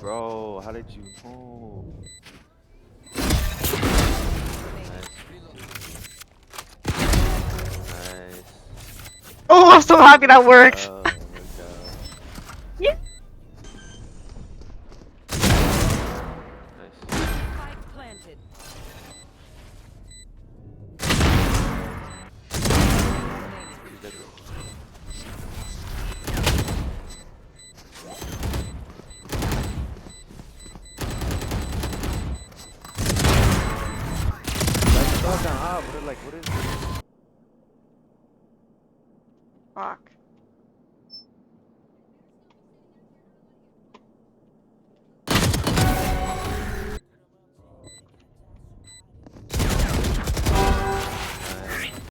Bro, how did you? Oh, nice. Nice. Oh, I'm so happy that worked. Good job. Yeah. Nice. Spike planted. He's dead, bro. Like, dog down. Ah, what is this? Fuck.